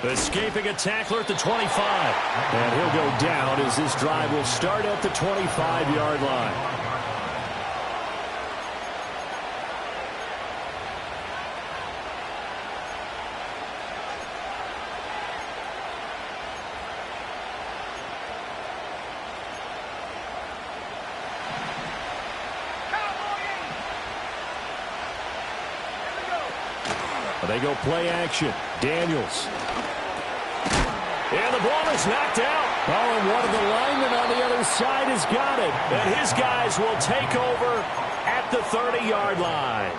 Escaping a tackler at the 25. And he'll go down as this drive will start at the 25-yard line. They go play action. Daniels. And the ball is knocked out. Oh, and one of the linemen on the other side has got it. And his guys will take over at the 30-yard line.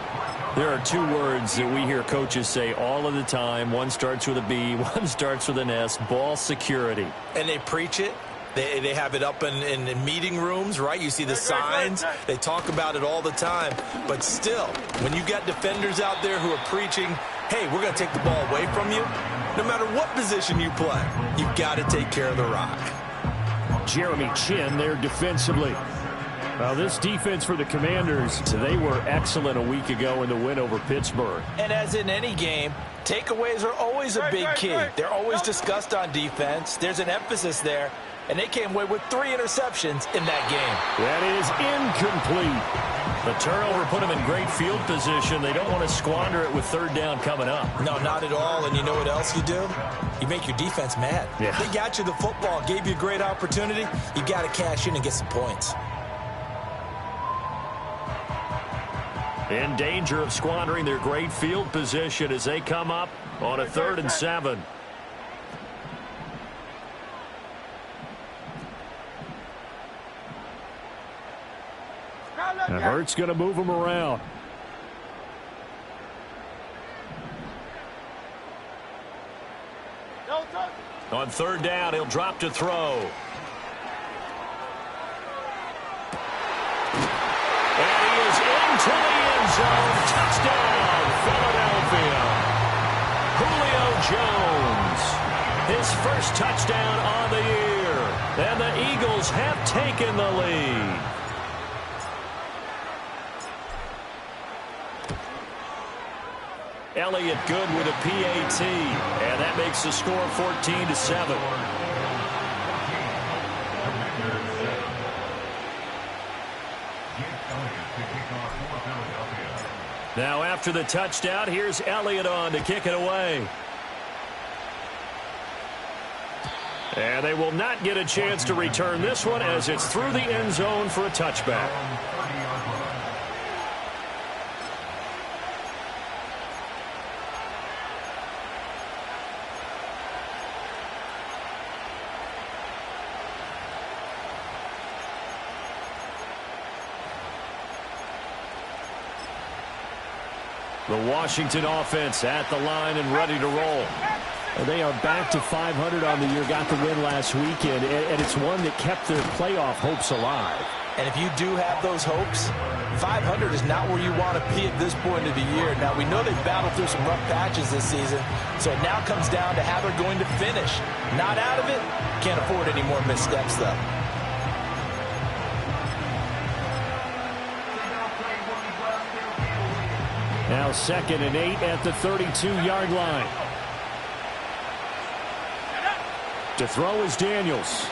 There are two words that we hear coaches say all of the time. One starts with a B, one starts with an S. Ball security. And they preach it. They have it up in meeting rooms, right? You see the signs. They talk about it all the time. But still, when you got defenders out there who are preaching, hey, we're going to take the ball away from you, no matter what position you play, you've got to take care of the rock. Jeremy Chinn there defensively. Well, this defense for the Commanders, they were excellent a week ago in the win over Pittsburgh. And as in any game, takeaways are always a big key. They're always discussed on defense. There's an emphasis there. And they came away with 3 interceptions in that game. That is incomplete. The turnover put them in great field position. They don't want to squander it with third down coming up. No, not at all. And you know what else you do? You make your defense mad. Yeah. They got you the football, gave you a great opportunity. You got to cash in and get some points. In danger of squandering their great field position as they come up on a 3rd and 7. And Hurts going to move him around. On 3rd down, he'll drop to throw. And he is into the end zone. Touchdown, Philadelphia. Julio Jones. His first touchdown on the year. And the Eagles have taken the lead. Elliott good with a PAT, and that makes the score 14-7. Now after the touchdown, here's Elliott on to kick it away. And they will not get a chance to return this one as it's through the end zone for a touchback. The Washington offense at the line and ready to roll. They are back to 500 on the year, got the win last weekend, and it's one that kept their playoff hopes alive. And if you do have those hopes, 500 is not where you want to be at this point of the year. Now, we know they've battled through some rough patches this season, so it now comes down to how they're going to finish. Not out of it, can't afford any more missteps, though. Now 2nd and 8 at the 32-yard line. To throw is Daniels.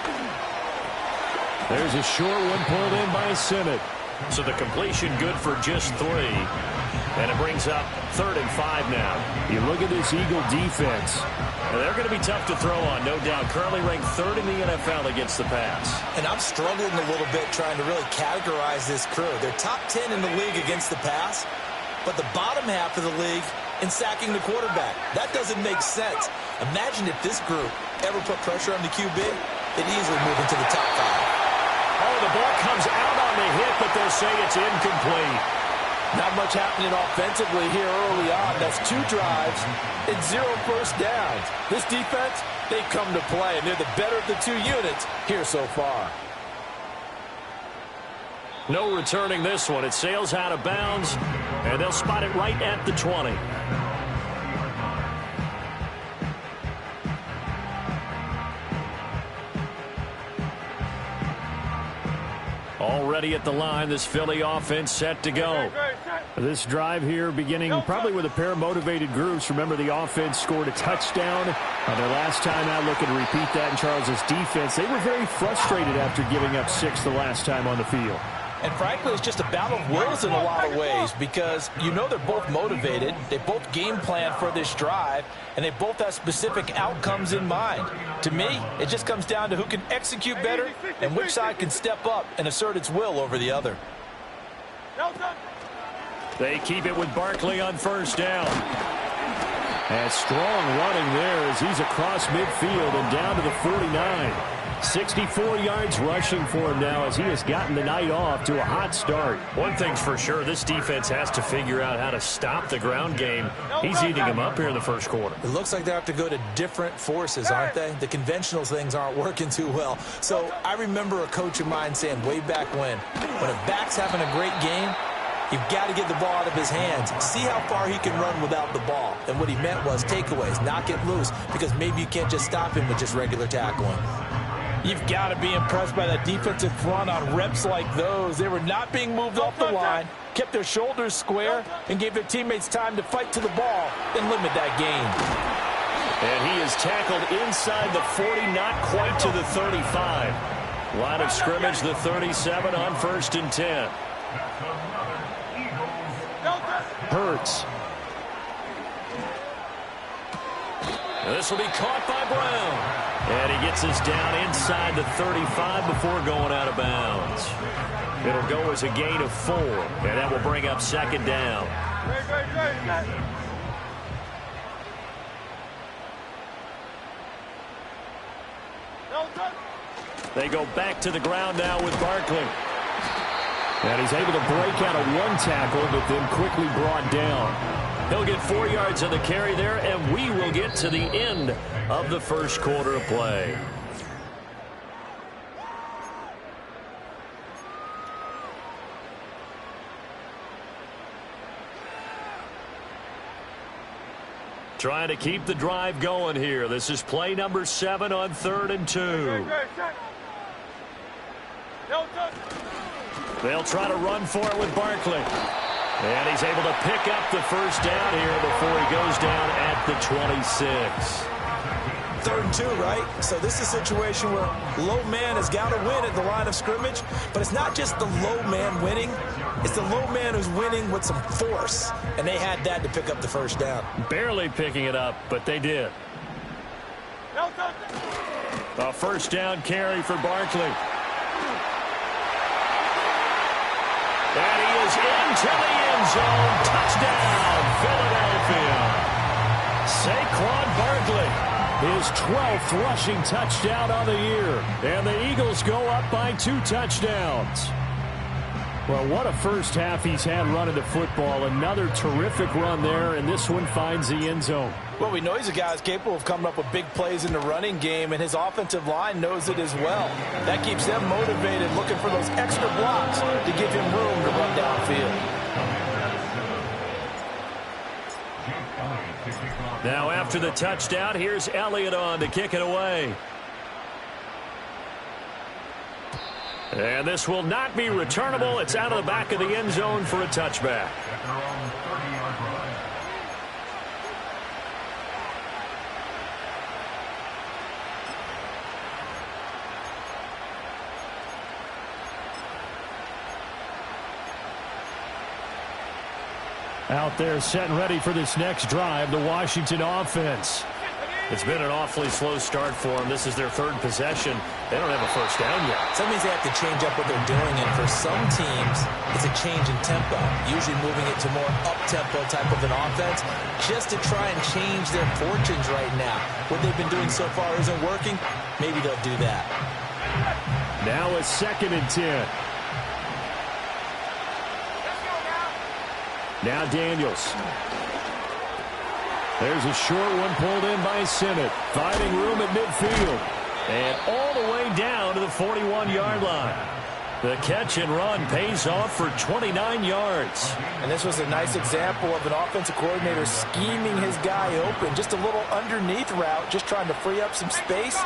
There's a short one pulled in by Simmons. So the completion good for just 3. And it brings up 3rd and 5 now. You look at this Eagle defense. And they're going to be tough to throw on, no doubt. Currently ranked 3rd in the NFL against the pass. And I'm struggling a little bit trying to really categorize this crew. They're top 10 in the league against the pass, but the bottom half of the league in sacking the quarterback. That doesn't make sense. Imagine if this group ever put pressure on the QB, they'd easily move into the top 5. Oh, the ball comes out on the hit, but they'll say it's incomplete. Not much happening offensively here early on. That's 2 drives and 0 first downs. This defense, they've come to play, and they're the better of the 2 units here so far. No returning this one. It sails out of bounds, and they'll spot it right at the 20. Already at the line, this Philly offense set to go. This drive here beginning probably with a pair of motivated groups. Remember, the offense scored a touchdown their last time out. Looking to repeat that in Charles's defense. They were very frustrated after giving up 6 the last time on the field. And frankly, it's just a battle of wills in a lot of ways because you know they're both motivated. They both game plan for this drive, and they both have specific outcomes in mind. To me, it just comes down to who can execute better and which side can step up and assert its will over the other. They keep it with Barkley on first down. And strong running there as he's across midfield and down to the 49. 64 yards rushing for him now as he has gotten the night off to a hot start. One thing's for sure, this defense has to figure out how to stop the ground game. He's eating him up here in the first quarter. It looks like they have to go to different forces, aren't they? The conventional things aren't working too well. So I remember a coach of mine saying way back when a back's having a great game, you've got to get the ball out of his hands. See how far he can run without the ball. And what he meant was takeaways, knock it loose, because maybe you can't just stop him with just regular tackling. You've got to be impressed by that defensive front on reps like those. They were not being moved off the line, kept their shoulders square, and gave their teammates time to fight to the ball and limit that gain. And he is tackled inside the 40, not quite to the 35. Line of scrimmage, the 37 on 1st and 10. Hurts. This will be caught by Brown. And he gets us down inside the 35 before going out of bounds. It'll go as a gain of 4, and that will bring up 2nd down. They go back to the ground now with Barkley. And he's able to break out of one tackle, but then quickly brought down. He'll get 4 yards on the carry there, and we will get to the end of the first quarter of play. Trying to keep the drive going here. This is play number 7 on 3rd and 2. They'll try to run for it with Barkley. And he's able to pick up the first down here before he goes down at the 26. 3rd and 2, right? So this is a situation where low man has got to win at the line of scrimmage, but it's not just the low man winning. It's the low man who's winning with some force, and they had that to pick up the first down. Barely picking it up, but they did. A first down carry for Barkley. And he is into the end zone. Touchdown, Philadelphia. Saquon Barkley, his 12th rushing touchdown on the year. And the Eagles go up by 2 touchdowns. Well, what a first half he's had running the football. Another terrific run there, and this one finds the end zone. Well, we know he's a guy who's capable of coming up with big plays in the running game, and his offensive line knows it as well. That keeps them motivated, looking for those extra blocks to give him room to run downfield. Now after the touchdown, here's Elliott on to kick it away. And this will not be returnable. It's out of the back of the end zone for a touchback. Out there set and ready for this next drive, the Washington offense. It's been an awfully slow start for them. This is their 3rd possession. They don't have a first down yet. So that means they have to change up what they're doing, and for some teams, it's a change in tempo, usually moving it to more up-tempo type of an offense, just to try and change their fortunes right now. What they've been doing so far isn't working. Maybe they'll do that. Now a 2nd and 10. Now Daniels. There's a short one pulled in by Sinnott. Finding room at midfield. And all the way down to the 41-yard line. The catch and run pays off for 29 yards. And this was a nice example of an offensive coordinator scheming his guy open. Just a little underneath route, just trying to free up some space.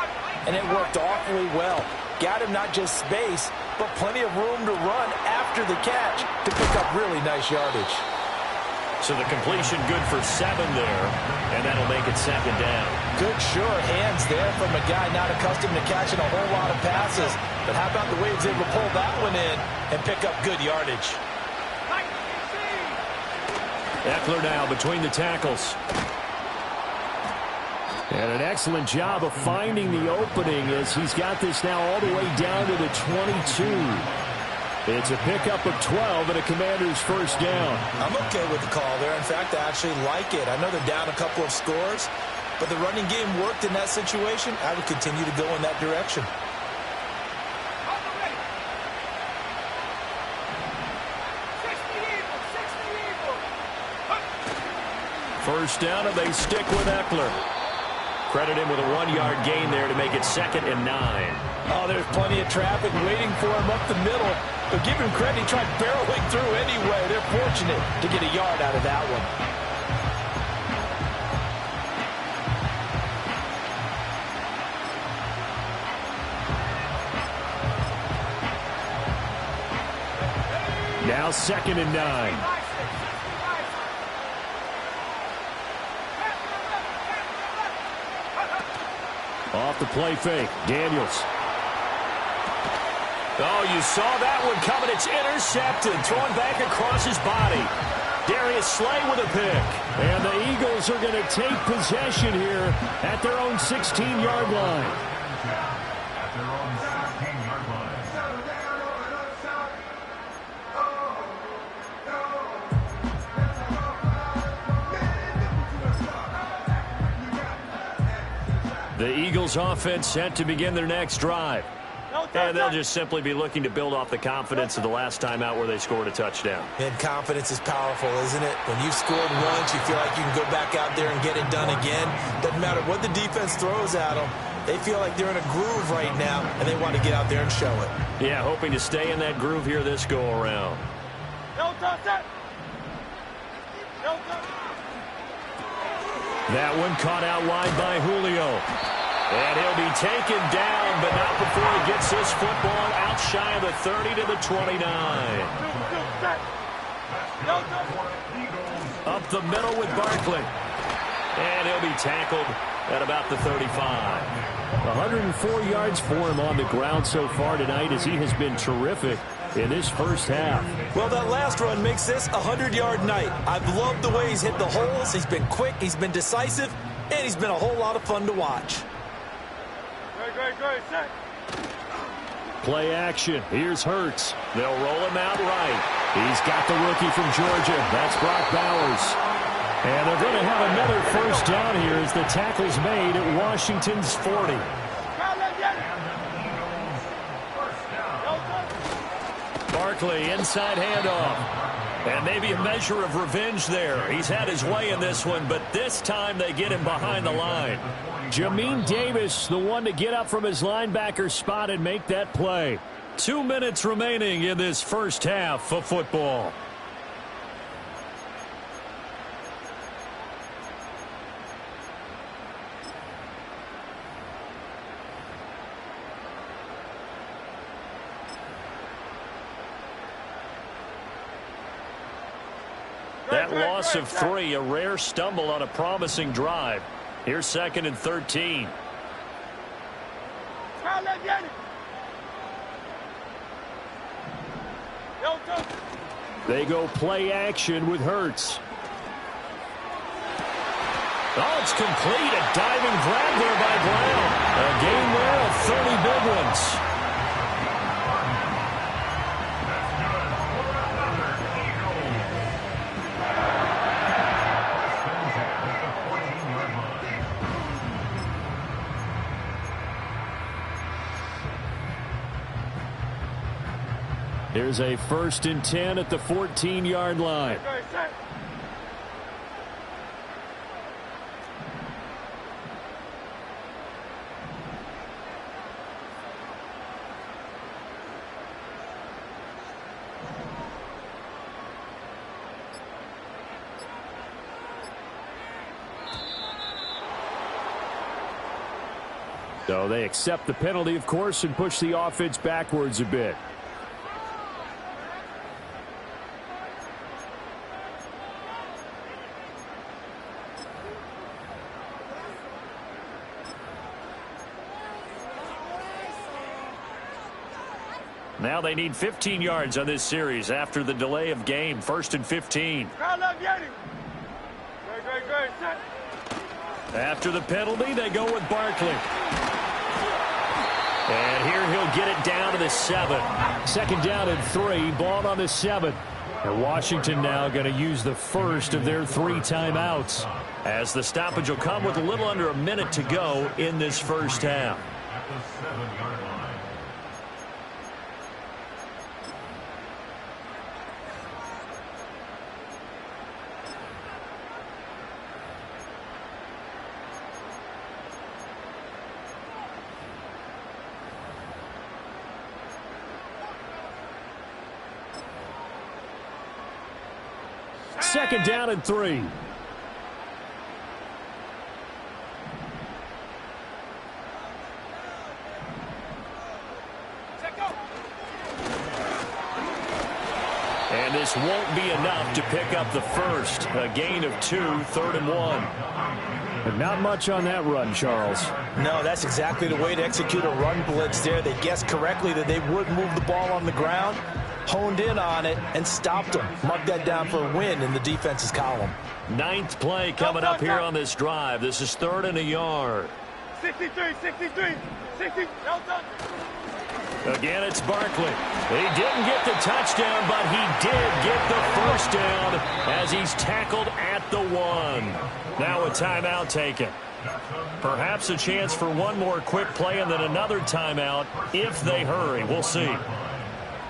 And it worked awfully well. Got him not just space, but plenty of room to run after the catch to pick up really nice yardage. So the completion good for 7 there, and that'll make it 2nd down. Good sure hands there from a guy not accustomed to catching a whole lot of passes. But how about the way he's able to pull that one in and pick up good yardage? Ekeler now between the tackles. And an excellent job of finding the opening as he's got this now all the way down to the 22. It's a pickup of 12 and a Commander's 1st down. I'm okay with the call there. In fact, I actually like it. I know they're down a couple of scores, but the running game worked in that situation. I would continue to go in that direction. First down, and they stick with Ekeler. Credit him with a 1-yard gain there to make it 2nd and 9. Oh, there's plenty of traffic waiting for him up the middle. But give him credit, he tried barreling through anyway. They're fortunate to get a yard out of that one. Now 2nd and 9. Off the play fake, Daniels. Oh, you saw that one coming. It's intercepted. Thrown back across his body. Darius Slay with a pick. And the Eagles are going to take possession here at their own 16-yard line. The Eagles offense set to begin their next drive. And they'll just simply be looking to build off the confidence of the last time out where they scored a touchdown. And confidence is powerful, isn't it? When you've scored once, you feel like you can go back out there and get it done again. Doesn't matter what the defense throws at them. They feel like they're in a groove right now, and they want to get out there and show it. Yeah, hoping to stay in that groove here this go-around. That one caught out wide by Julio. And he'll be taken down, but not before he gets this football out shy of the 30 to the 29. Up the middle with Barkley. And he'll be tackled at about the 35. 104 yards for him on the ground so far tonight as he has been terrific in this first half. Well, that last run makes this a 100-yard night. I've loved the way he's hit the holes. He's been quick, he's been decisive, and he's been a whole lot of fun to watch. Play action. Here's Hurts. They'll roll him out right. He's got the rookie from Georgia. That's Brock Bowers. And they're going to have another first down here as the tackle's made at Washington's 40. Barkley, inside handoff. And maybe a measure of revenge there. He's had his way in this one, but this time they get him behind the line. Jamin Davis, the one to get up from his linebacker spot and make that play. 2 minutes remaining in this first half of football. That loss of 3, a rare stumble on a promising drive. Here's 2nd and 13. They go play action with Hurts. Oh, it's complete. A diving grab there by Brown. A gain there of 30 big ones. Here's a 1st and 10 at the 14-yard line. So they accept the penalty, of course, and push the offense backwards a bit. Now they need 15 yards on this series after the delay of game. 1st and 15. After the penalty, they go with Barkley. And here he'll get it down to the 7. 2nd down and 3. Ball on the 7. And Washington now going to use the first of their 3 timeouts, as the stoppage will come with a little under a minute to go in this first half. Second down and 3. And this won't be enough to pick up the first. A gain of 2, 3rd and 1. But not much on that run, Charles. No, that's exactly the way to execute a run blitz there. They guessed correctly that they would move the ball on the ground, honed in on it, and stopped them. Mark that down for a win in the defense's column. 9th play coming up here on this drive. This is 3rd and a yard. 63. Again, it's Barkley. He didn't get the touchdown, but he did get the first down as he's tackled at the 1. Now a timeout taken. Perhaps a chance for one more quick play and then another timeout if they hurry. We'll see.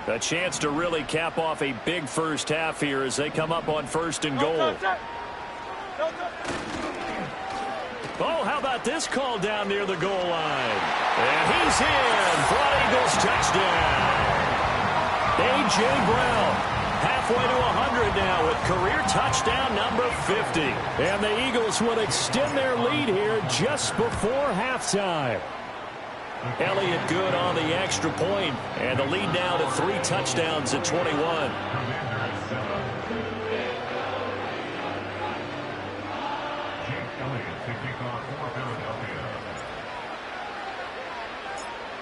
A chance to really cap off a big first half here as they come up on 1st and goal. Oh, how about this call down near the goal line? And he's in for an Eagles touchdown. A.J. Brown, halfway to 100 now with career touchdown number 50. And the Eagles will extend their lead here just before halftime. Elliott good on the extra point, and the lead now to 3 touchdowns at 21.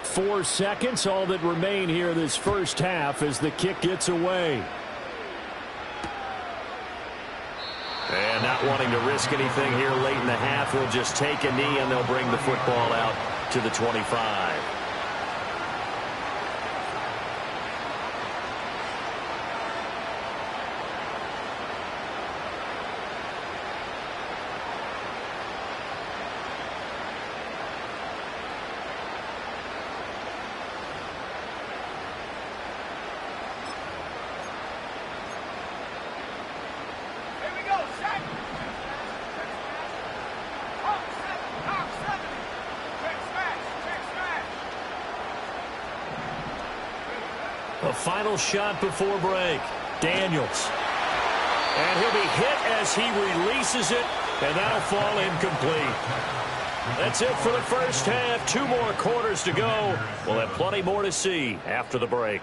4 seconds, all that remain here this first half as the kick gets away. And not wanting to risk anything here late in the half, he'll just take a knee and they'll bring the football out to the 25. A final shot before break. Daniels. And he'll be hit as he releases it, and that'll fall incomplete. That's it for the first half. 2 more quarters to go. We'll have plenty more to see after the break.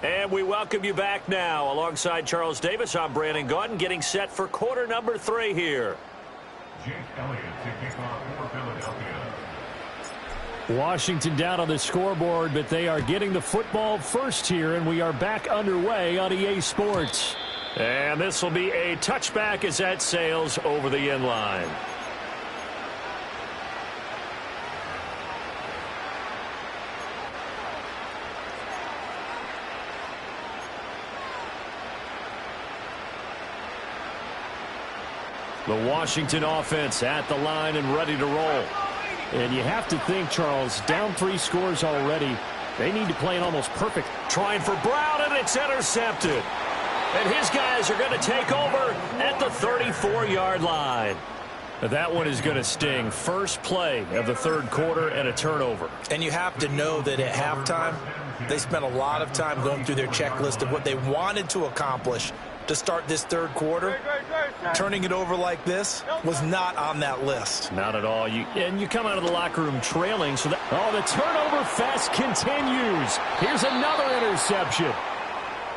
And we welcome you back now. Alongside Charles Davis, I'm Brandon Gaudin, getting set for quarter number 3 here. Jake Elliott to kick off for Philadelphia. Washington down on the scoreboard, but they are getting the football first here, and we are back underway on EA Sports. And this will be a touchback as that sails over the end line. The Washington offense at the line and ready to roll. And you have to think, Charles, down 3 scores already. They need to play an almost perfect. Trying for Brown, and it's intercepted. And his guys are going to take over at the 34-yard line. That one is going to sting. First play of the 3rd quarter and a turnover. And you have to know that at halftime, they spent a lot of time going through their checklist of what they wanted to accomplish to start this 3rd quarter. Turning it over like this was not on that list. Not at all. And you come out of the locker room trailing. So the turnover fest continues. Here's another interception.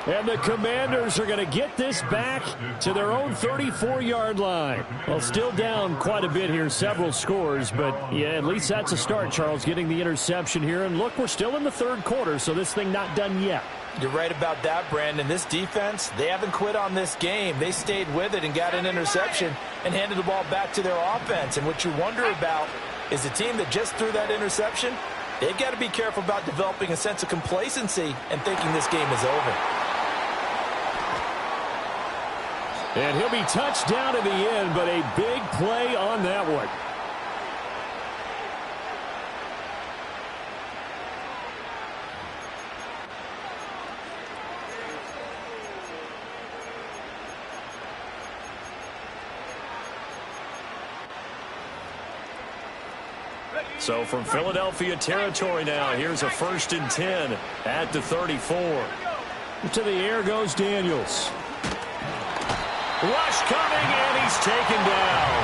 And the Commanders are going to get this back to their own 34-yard line. Well, still down quite a bit here, several scores, but yeah, at least that's a start, Charles, getting the interception here. And look, we're still in the third quarter, so this thing not done yet. You're right about that, Brandon. This defense, they haven't quit on this game. They stayed with it and got an interception and handed the ball back to their offense. And what you wonder about is the team that just threw that interception, they've got to be careful about developing a sense of complacency and thinking this game is over. And he'll be touched down in the end, but a big play on that one. So from Philadelphia territory now, here's a 1st and 10 at the 34. To the air goes Daniels. Rush coming, and he's taken down.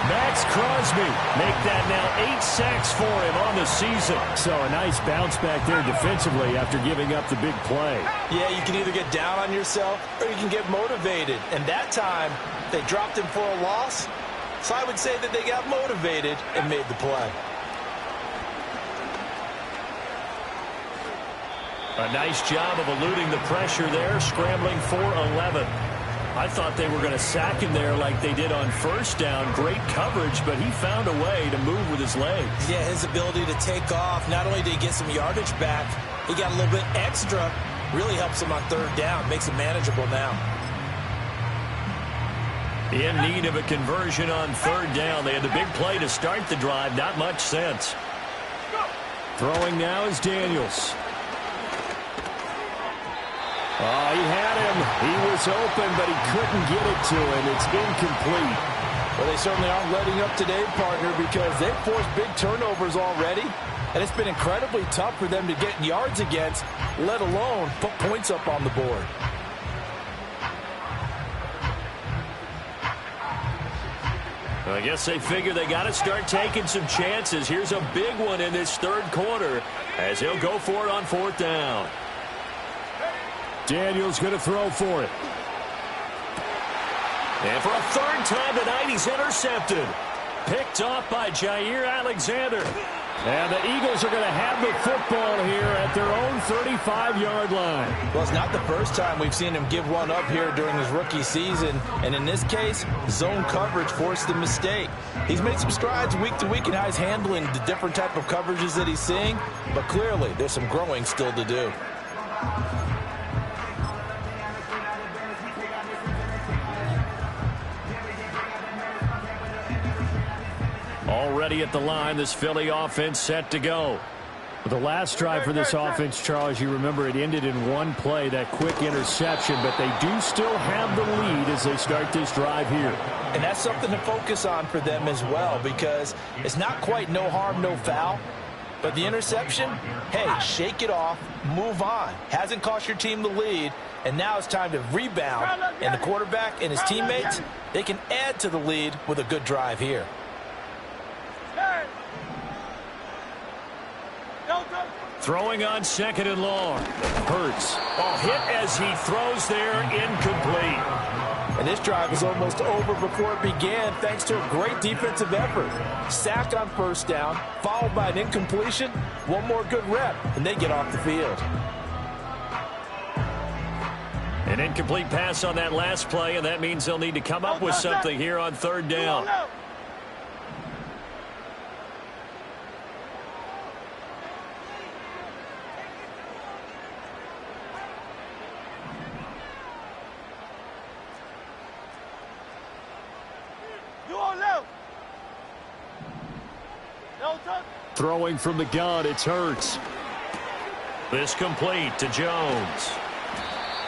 Max Crosby make that now 8 sacks for him on the season. So a nice bounce back there defensively after giving up the big play. Yeah, you can either get down on yourself or you can get motivated. And that time, they dropped him for a loss. So I would say that they got motivated and made the play. A nice job of eluding the pressure there, scrambling for 11. I thought they were going to sack him there like they did on 1st down. Great coverage, but he found a way to move with his legs. Yeah, his ability to take off. Not only did he get some yardage back, he got a little bit extra. Really helps him on 3rd down. Makes it manageable now. In need of a conversion on 3rd down. They had the big play to start the drive. Not much sense. Throwing now is Daniels. Oh, he had him. He was open, but he couldn't get it to him. It's incomplete. Well, they certainly aren't letting up today, partner, because they've forced big turnovers already. And it's been incredibly tough for them to get yards against, let alone put points up on the board. I guess they figure they got to start taking some chances. Here's a big one in this 3rd quarter as he'll go for it on 4th down. Daniels going to throw for it. And for a 3rd time tonight, he's intercepted. Picked off by Jair Alexander. And the Eagles are going to have the football here at their own 35-yard line. Well, it's not the first time we've seen him give one up here during his rookie season. And in this case, zone coverage forced the mistake. He's made some strides week to week in how he's handling the different type of coverages that he's seeing. But clearly, there's some growing still to do. Already at the line, this Philly offense set to go. The last drive for this offense, Charles, you remember it ended in one play, that quick interception, but they do still have the lead as they start this drive here. And that's something to focus on for them as well, because it's not quite no harm, no foul. But the interception, hey, shake it off, move on. Hasn't cost your team the lead, and now it's time to rebound. And the quarterback and his teammates, they can add to the lead with a good drive here. Throwing on 2nd and long. Hurts. Oh, hit as he throws there, incomplete. And this drive was almost over before it began thanks to a great defensive effort. Sack on 1st down, followed by an incompletion. One more good rep, and they get off the field. An incomplete pass on that last play, and that means they'll need to come up with something here on 3rd down. Throwing from the gun, it's Hurts. This complete to Jones.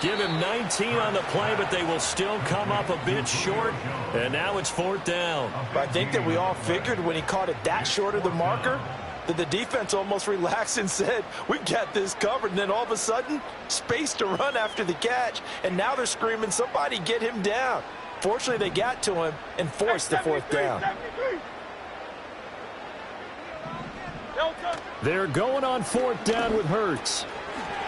Give him 19 on the play, but they will still come up a bit short. And now it's 4th down. I think that we all figured when he caught it that short of the marker that the defense almost relaxed and said, we've got this covered. And then all of a sudden, space to run after the catch. And now they're screaming, somebody get him down. Fortunately, they got to him and forced the 4th down. They're going on 4th down with Hurts.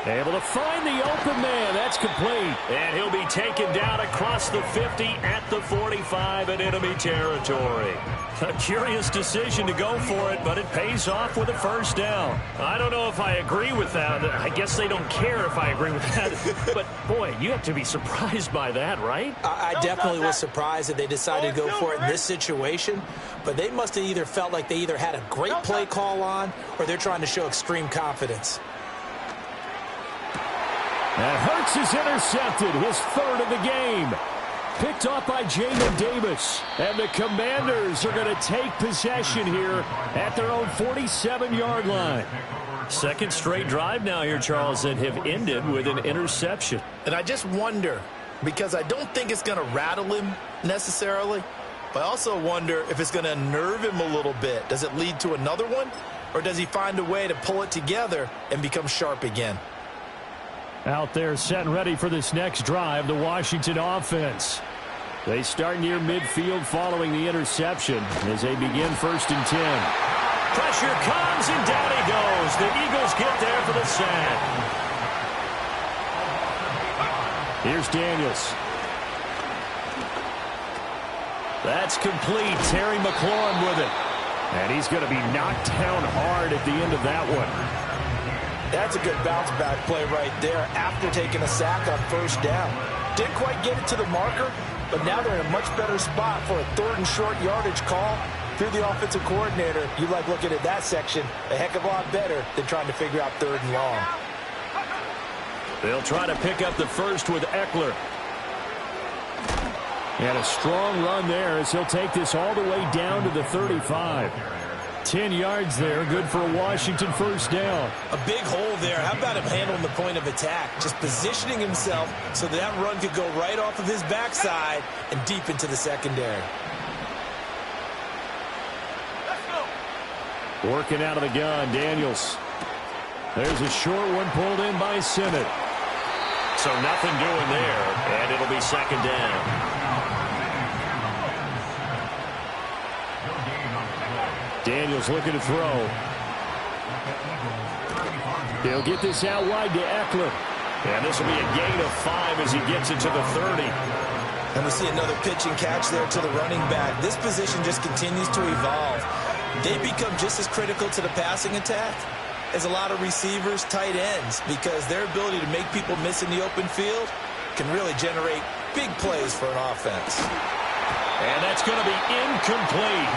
Able to find the open man. That's complete. And he'll be taken down across the 50 at the 45 in enemy territory. A curious decision to go for it, but it pays off with a first down. I don't know if I agree with that. I guess they don't care if I agree with that. But, boy, you have to be surprised by that, right? I definitely was surprised that they decided to go for it in this situation. But they must have either felt like they either had a great play call on or they're trying to show extreme confidence. And Hurts is intercepted, his third of the game. Picked off by Jamin Davis. And the Commanders are going to take possession here at their own 47-yard line. Second straight drive now here, Charles, that have ended with an interception. And I just wonder, because I don't think it's going to rattle him necessarily, but I also wonder if it's going to unnerve him a little bit. Does it lead to another one? Or does he find a way to pull it together and become sharp again? Out there set and ready for this next drive, the Washington offense. They start near midfield following the interception as they begin 1st and 10. Pressure comes and down he goes. The Eagles get there for the sack. Here's Daniels. That's complete. Terry McLaurin with it. And he's going to be knocked down hard at the end of that one. That's a good bounce-back play right there after taking a sack on first down. Didn't quite get it to the marker, but now they're in a much better spot for a 3rd and short yardage call. Through the offensive coordinator, you like looking at that section a heck of a lot better than trying to figure out 3rd and long. They'll try to pick up the first with Eckler. And a strong run there as he'll take this all the way down to the 35. 10 yards there, good for a Washington first down. A big hole there. How about him handling the point of attack? Just positioning himself so that run could go right off of his backside and deep into the secondary. Working out of the gun, Daniels. There's a short one pulled in by Simmons. So nothing doing there, and it'll be 2nd down. Daniels looking to throw. He'll get this out wide to Eckler. And this will be a gain of 5 as he gets it to the 30. And we see another pitch and catch there to the running back. This position just continues to evolve. They become just as critical to the passing attack as a lot of receivers, tight ends, because their ability to make people miss in the open field can really generate big plays for an offense. And that's going to be incomplete.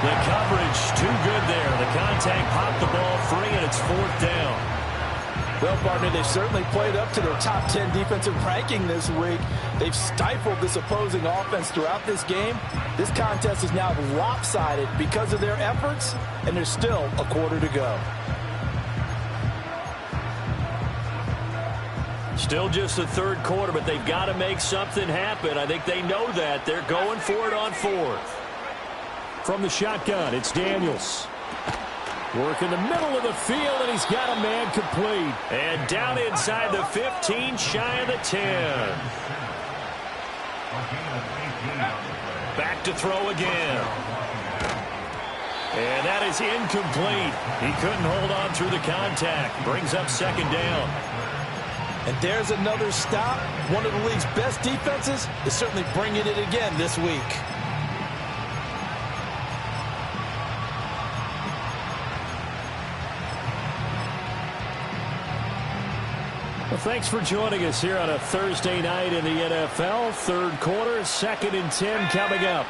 The coverage too good there. The contact popped the ball free, and it's 4th down. Well, partner, they've certainly played up to their top 10 defensive ranking this week. They've stifled this opposing offense throughout this game. This contest is now lopsided because of their efforts, and there's still a quarter to go. Still just the 3rd quarter, but they've got to make something happen. I think they know that. They're going for it on 4th. From the shotgun, it's Daniels. Work in the middle of the field, and he's got a man complete. And down inside the 15, shy of the 10. Back to throw again. And that is incomplete. He couldn't hold on through the contact. Brings up 2nd down. And there's another stop. One of the league's best defenses is certainly bringing it again this week. Well, thanks for joining us here on a Thursday night in the NFL. 3rd quarter, 2nd and 10 coming up.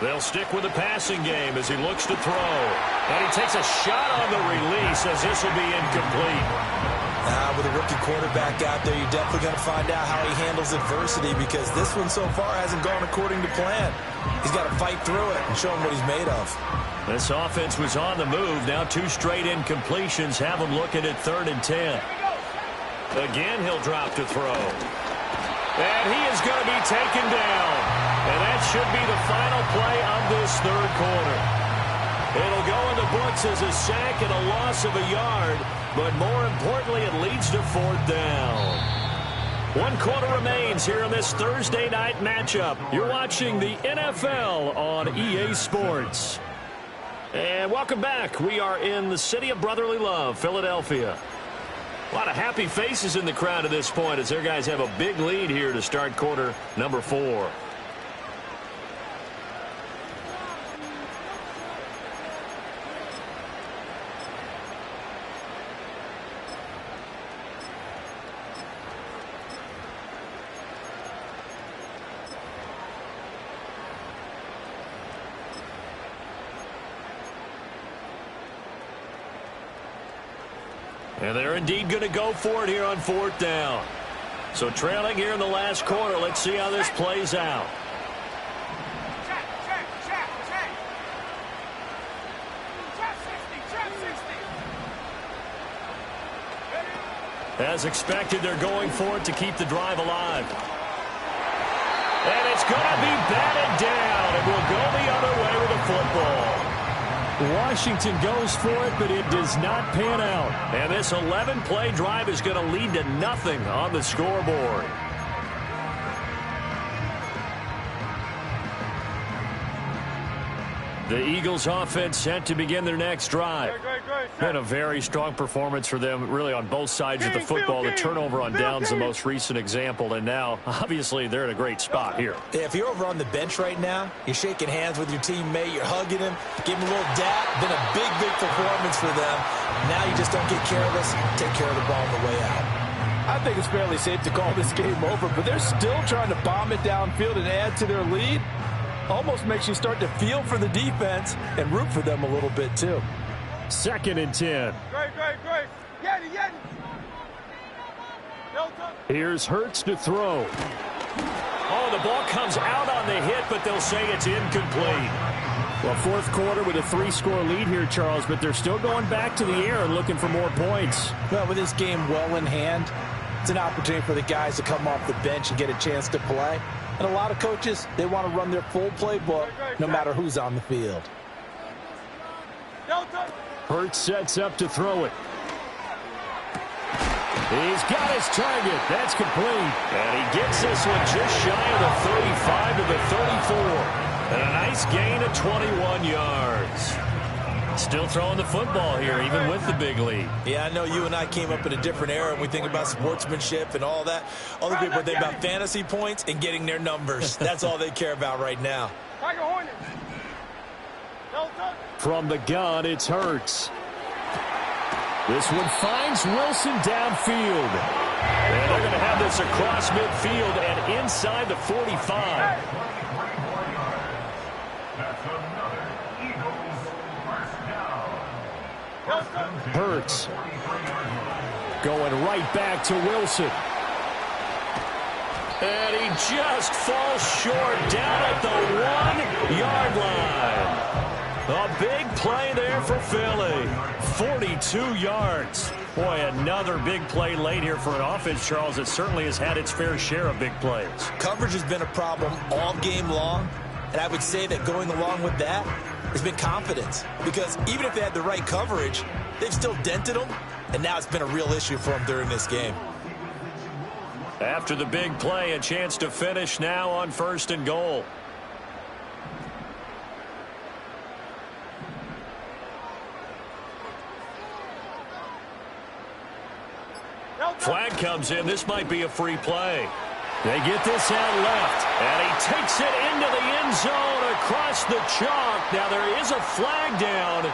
They'll stick with the passing game as he looks to throw. And he takes a shot on the release as this will be incomplete. With a rookie quarterback out there, you're definitely going to find out how he handles adversity, because this one so far hasn't gone according to plan. He's got to fight through it and show him what he's made of. This offense was on the move. Now 2 straight incompletions have him looking at 3rd and 10. Again, he'll drop to throw. And he is going to be taken down. And that should be the final play of this 3rd quarter. It'll go in the books as a sack and a loss of a yard, but more importantly, it leads to 4th down. 1 quarter remains here in this Thursday night matchup. You're watching the NFL on EA Sports. And welcome back. We are in the city of brotherly love, Philadelphia. A lot of happy faces in the crowd at this point as their guys have a big lead here to start quarter number 4. And they're indeed going to go for it here on 4th down. So trailing here in the last quarter. Let's see how this plays out. As expected, they're going for it to keep the drive alive. And it's going to be batted down. It will go the other way with the football. Washington goes for it, but it does not pan out. And this 11-play drive is going to lead to nothing on the scoreboard. The Eagles offense set to begin their next drive. Been a very strong performance for them, really, on both sides of the football. The turnover on downs, the most recent example, and now, obviously, they're in a great spot here. Yeah, if you're over on the bench right now, you're shaking hands with your teammate, you're hugging him, give him a little dap. Been a big, big performance for them. Now you just don't get careless, take care of the ball on the way out. I think it's fairly safe to call this game over, but they're still trying to bomb it downfield and add to their lead. Almost makes you start to feel for the defense and root for them a little bit, too. 2nd and 10. Here's Hurts to throw. Oh, the ball comes out on the hit, but they'll say it's incomplete. Well, 4th quarter with a 3-score lead here, Charles, but they're still going back to the air and looking for more points. Well, with this game well in hand, it's an opportunity for the guys to come off the bench and get a chance to play. And a lot of coaches, they want to run their full playbook no matter who's on the field. Hurts sets up to throw it. He's got his target. That's complete. And he gets this one just shy of the 35 to the 34. And a nice gain of 21 yards. Still throwing the football here, even with the big lead. Yeah, I know you and I came up in a different era, and we think about sportsmanship and all that. Other people think about fantasy points and getting their numbers. That's all they care about right now. From the gun, it's Hurts. This one finds Wilson downfield. And they're going to have this across midfield and inside the 45. Hurts going right back to Wilson. And he just falls short down at the 1-yard line. A big play there for Philly. 42 yards. Boy, another big play late here for an offense, Charles, that certainly has had its fair share of big plays. Coverage has been a problem all game long, and I would say that going along with that has been confidence. Because even if they had the right coverage, they've still dented them, and now it's been a real issue for them during this game. After the big play, a chance to finish now on 1st and goal. Flag comes in. This might be a free play. They get this out left, and he takes it into the end zone across the chalk. Now there is a flag down,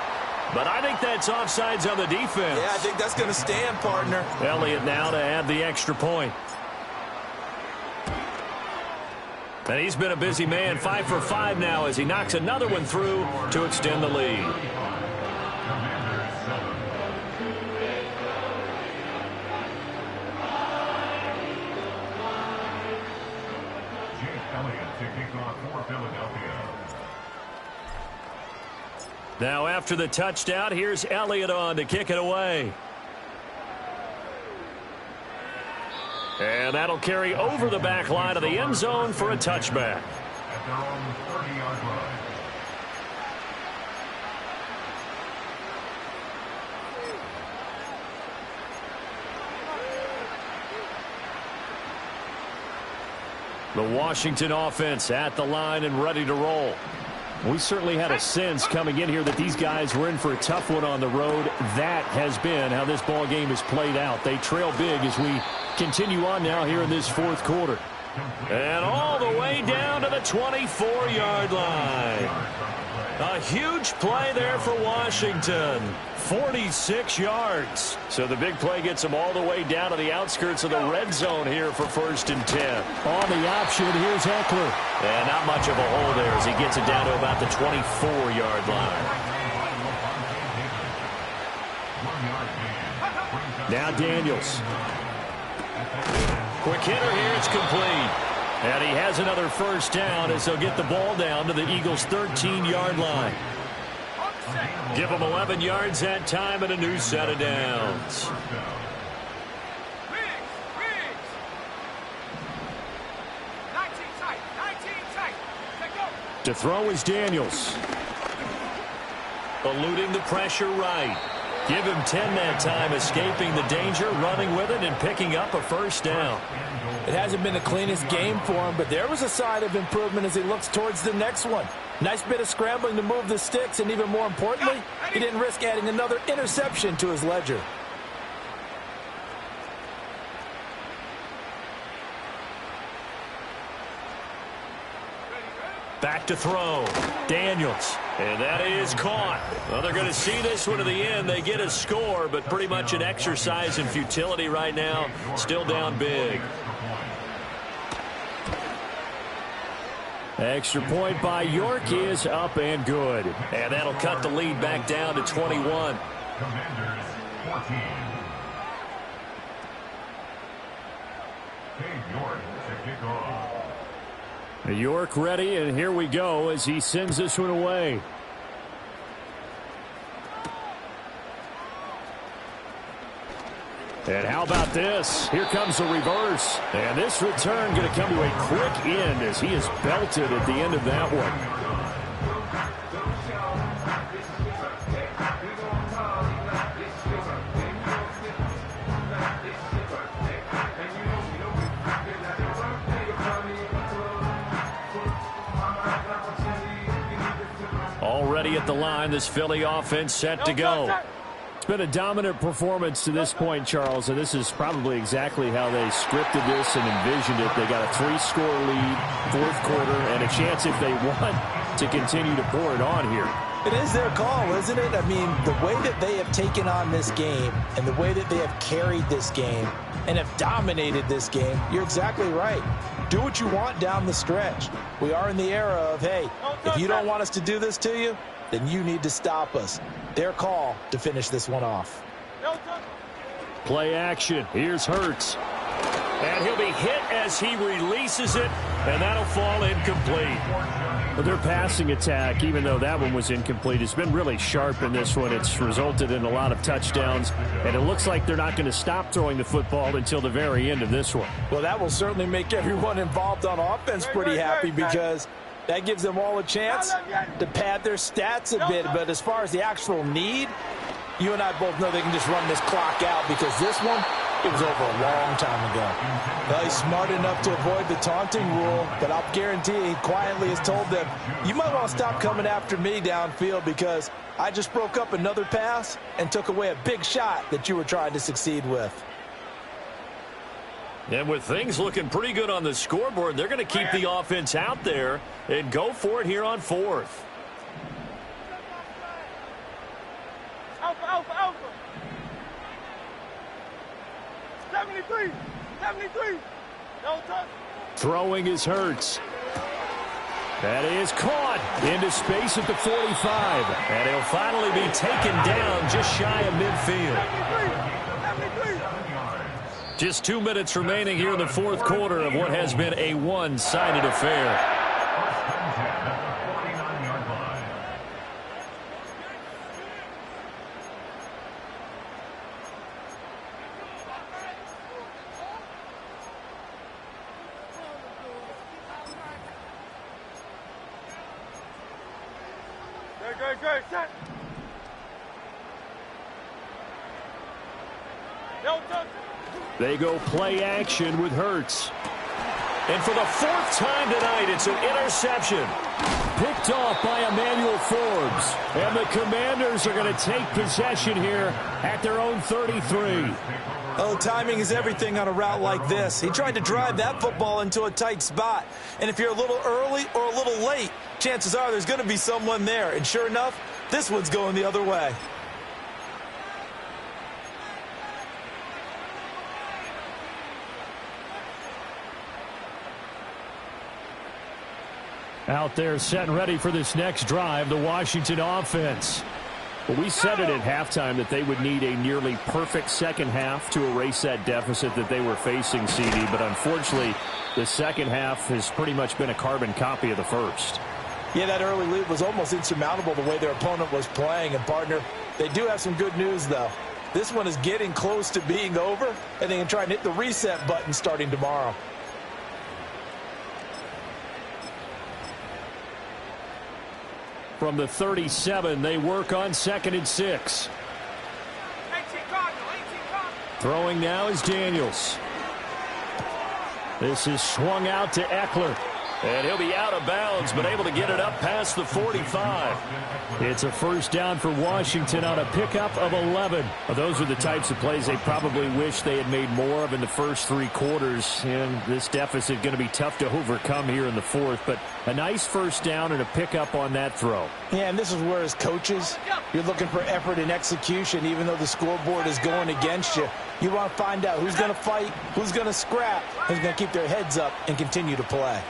but I think that's offsides on the defense. Yeah, I think that's going to stand, partner. Elliott now to add the extra point. And he's been a busy man, 5 for 5 now as he knocks another one through to extend the lead. Now after the touchdown, here's Elliott on to kick it away. And that'll carry over the back line of the end zone for a touchback. At their own 30-yard line. The Washington offense at the line and ready to roll. We certainly had a sense coming in here that these guys were in for a tough one on the road. That has been how this ball game has played out. They trail big as we continue on now here in this fourth quarter. And all the way down to the 24-yard line. A huge play there for Washington. 46 yards. So the big play gets them all the way down to the outskirts of the red zone here for 1st and 10. On the option, here's Eckler. And not much of a hole there as he gets it down to about the 24-yard line. Now Daniels. Quick hitter here, it's complete. And he has another 1st down as they'll get the ball down to the Eagles' 13-yard line. Give them 11 yards that time and a new set of downs. To throw is Daniels. Eluding the pressure right. Give him 10 that time, escaping the danger, running with it, and picking up a 1st down. It hasn't been the cleanest game for him, but there was a sign of improvement as he looks towards the next one. Nice bit of scrambling to move the sticks, and even more importantly, he didn't risk adding another interception to his ledger. Back to throw. Daniels. And that is caught. Well, they're going to see this one to the end. They get a score, but pretty much an exercise in futility right now. Still down big. Extra point by York is up and good. And that'll cut the lead back down to 21. Commanders 14. Dave York to kick off. York ready, and here we go as he sends this one away. And how about this? Here comes the reverse. And this return going to come to a quick end as he is belted at the end of that one. Already at the line, this Philly offense set to go. It's been a dominant performance to this point, Charles, and this is probably exactly how they scripted this and envisioned it. They got a 3-score lead, 4th quarter, and a chance if they want to continue to pour it on here. It is their call, isn't it? I mean, the way that they have taken on this game and the way that they have carried this game and have dominated this game, you're exactly right. Do what you want down the stretch. We are in the era of, hey, if you don't want us to do this to you, then you need to stop us. Their call to finish this one off. Play action. Here's Hurts. And he'll be hit as he releases it, and that'll fall incomplete. Well, their passing attack, even though that one was incomplete, has been really sharp in this one. It's resulted in a lot of touchdowns, and it looks like they're not going to stop throwing the football until the very end of this one. Well, that will certainly make everyone involved on offense pretty happy because that gives them all a chance to pad their stats a bit. But as far as the actual need, you and I both know they can just run this clock out because this one, it was over a long time ago. Well, he's smart enough to avoid the taunting rule, but I'll guarantee he quietly has told them, you might want to stop coming after me downfield because I just broke up another pass and took away a big shot that you were trying to succeed with. And with things looking pretty good on the scoreboard, they're going to keep the offense out there and go for it here on 4th. Alpha. 73. No touch. Throwing is Hurts. That is caught into space at the 45. And he'll finally be taken down just shy of midfield. 73. Just 2 minutes remaining here in the 4th quarter of what has been a one-sided affair. Good. Set. No touch. They go play action with Hurts. And for the fourth time tonight, it's an interception. Picked off by Emmanuel Forbes. And the Commanders are going to take possession here at their own 33. Oh, timing is everything on a route like this. He tried to drive that football into a tight spot. And if you're a little early or a little late, chances are there's going to be someone there. And sure enough, this one's going the other way. Out there set and ready for this next drive, the Washington offense. Well, we said it at halftime that they would need a nearly perfect second half to erase that deficit that they were facing, CD. But unfortunately, the second half has pretty much been a carbon copy of the first. Yeah, that early lead was almost insurmountable the way their opponent was playing. And, partner, they do have some good news, though. This one is getting close to being over, and they can try and hit the reset button starting tomorrow. From the 37, they work on 2nd and 6. Throwing now is Daniels. This is swung out to Eckler. And he'll be out of bounds, but able to get it up past the 45. It's a first down for Washington on a pickup of 11. Those are the types of plays they probably wish they had made more of in the first 3 quarters. And this deficit going to be tough to overcome here in the fourth. But a nice first down and a pickup on that throw. Yeah, and this is where as coaches, you're looking for effort and execution, even though the scoreboard is going against you. You want to find out who's going to fight, who's going to scrap, who's going to keep their heads up and continue to play.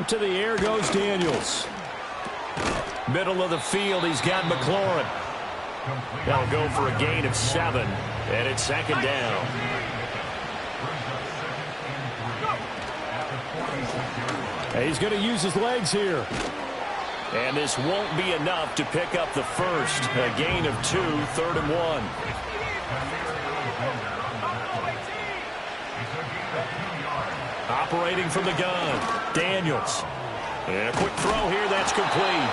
To the air goes Daniels. Middle of the field, he's got McLaurin. They'll go for a gain of 7, and it's 2nd down. He's going to use his legs here. And this won't be enough to pick up the first. A gain of 2, 3rd and 1. Operating from the gun, Daniels. And a quick throw here, that's complete.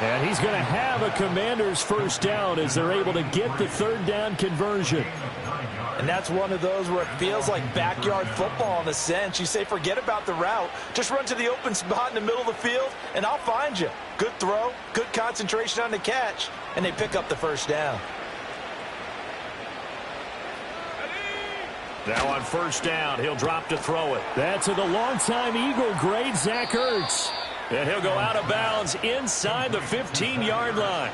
And he's going to have a Commander's first down as they're able to get the 3rd down conversion. And that's one of those where it feels like backyard football in a sense. You say forget about the route. Just run to the open spot in the middle of the field, and I'll find you. Good throw, good concentration on the catch, and they pick up the first down. Now on first down, he'll drop to throw it. That's to the longtime Eagle great, Zach Ertz. And he'll go out of bounds inside the 15-yard line.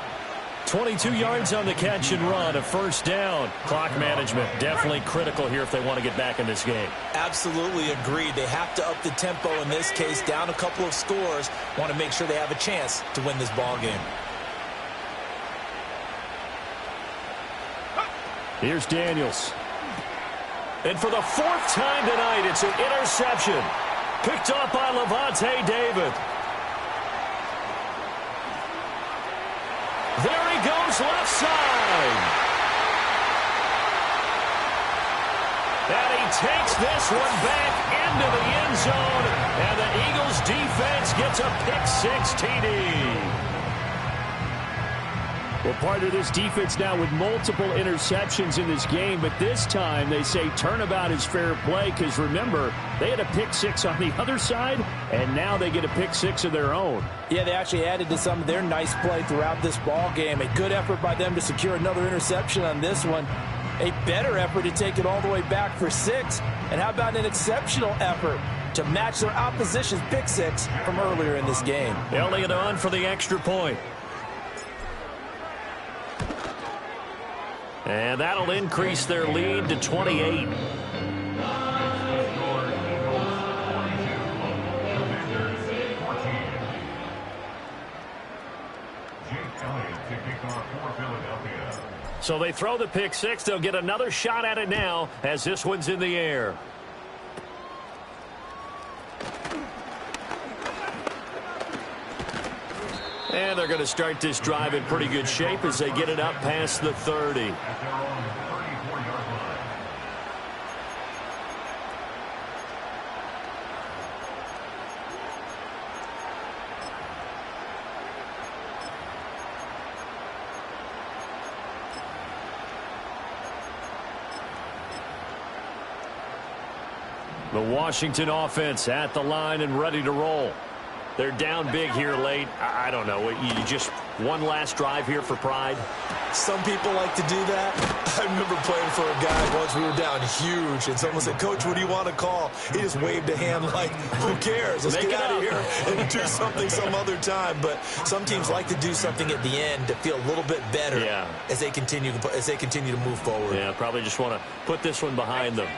22 yards on the catch and run, a first down. Clock management definitely critical here if they want to get back in this game. Absolutely agreed. They have to up the tempo in this case, down a couple of scores. Want to make sure they have a chance to win this ball game. Here's Daniels. And for the 4th time tonight, it's an interception. Picked off by Lavonte David. There he goes left side. And he takes this one back into the end zone. And the Eagles defense gets a pick-6 TD. Well, part of this defense now with multiple interceptions in this game, but this time they say turnabout is fair play because, remember, they had a pick-6 on the other side, and now they get a pick-6 of their own. Yeah, they actually added to some of their nice play throughout this ball game. A good effort by them to secure another interception on this one. A better effort to take it all the way back for 6. And how about an exceptional effort to match their opposition's pick-6 from earlier in this game? Elliott on for the extra point. And that'll increase their lead to 28. So they throw the pick-6. They'll get another shot at it now as this one's in the air. And they're going to start this drive in pretty good shape as they get it up past the 30. The Washington offense at the line and ready to roll. They're down big here late. I don't know. You just one last drive here for pride? Some people like to do that. I remember playing for a guy once. We were down huge, and someone said, "Coach, what do you want to call?" He just waved a hand like, who cares? Let's get out of here and do something some other time. But some teams like to do something at the end to feel a little bit better as they continue to move forward. Yeah, probably just want to put this one behind them.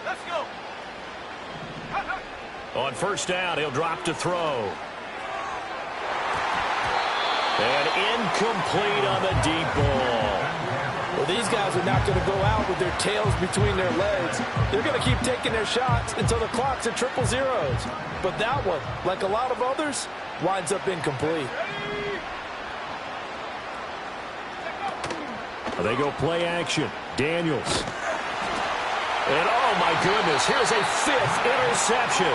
Let's go. On first down, he'll drop to throw. And incomplete on the deep ball. Well, these guys are not going to go out with their tails between their legs. They're going to keep taking their shots until the clock's at triple zeros. But that one, like a lot of others, winds up incomplete. They go play action. Daniels. And, oh, my goodness, here's a 5th interception.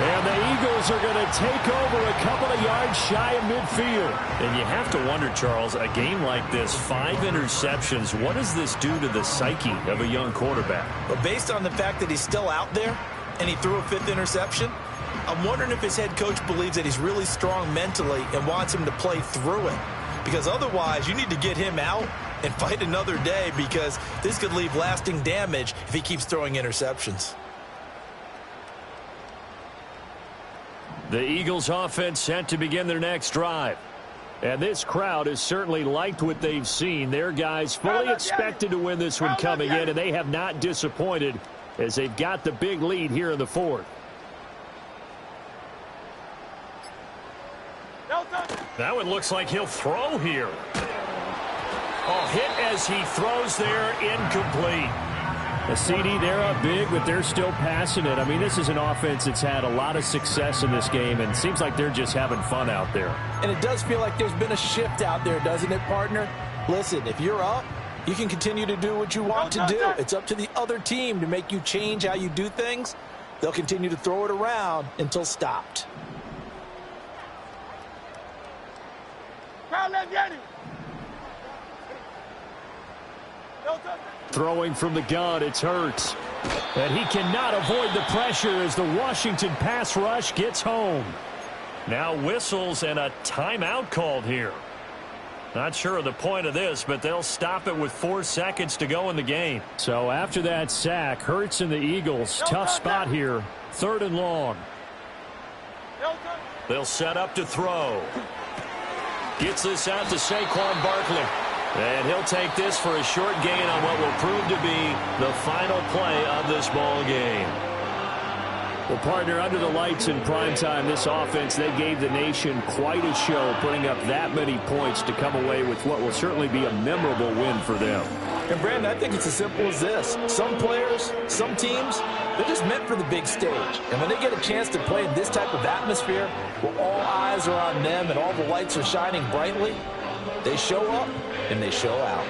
And the Eagles are going to take over a couple of yards shy of midfield. And you have to wonder, Charles, a game like this, 5 interceptions, what does this do to the psyche of a young quarterback? But based on the fact that he's still out there and he threw a 5th interception, I'm wondering if his head coach believes that he's really strong mentally and wants him to play through it. Because otherwise, you need to get him out and fight another day, because this could leave lasting damage if he keeps throwing interceptions. The Eagles offense set to begin their next drive. And this crowd has certainly liked what they've seen. Their guys fully expected to win this one coming in, and they have not disappointed as they've got the big lead here in the 4th. That one looks like he'll throw here. Oh, hit as he throws there, incomplete. A CD, they're up big, but they're still passing it. I mean, this is an offense that's had a lot of success in this game, and it seems like they're just having fun out there. And it does feel like there's been a shift out there, doesn't it, partner? Listen, if you're up, you can continue to do what you want to do. It's up to the other team to make you change how you do things. They'll continue to throw it around until stopped. Throwing from the gun, it's Hurts. And he cannot avoid the pressure as the Washington pass rush gets home. Now whistles and a timeout called here. Not sure of the point of this, but they'll stop it with 4 seconds to go in the game. So after that sack, Hurts and the Eagles, tough spot here, 3rd and long. They'll set up to throw. Gets this out to Saquon Barkley. And he'll take this for a short gain on what will prove to be the final play of this ball game. Well, partner, under the lights in primetime, this offense, they gave the nation quite a show, putting up that many points to come away with what will certainly be a memorable win for them. And, Brandon, I think it's as simple as this. Some players, some teams, they're just meant for the big stage. And when they get a chance to play in this type of atmosphere, where all eyes are on them and all the lights are shining brightly, they show up and they show out.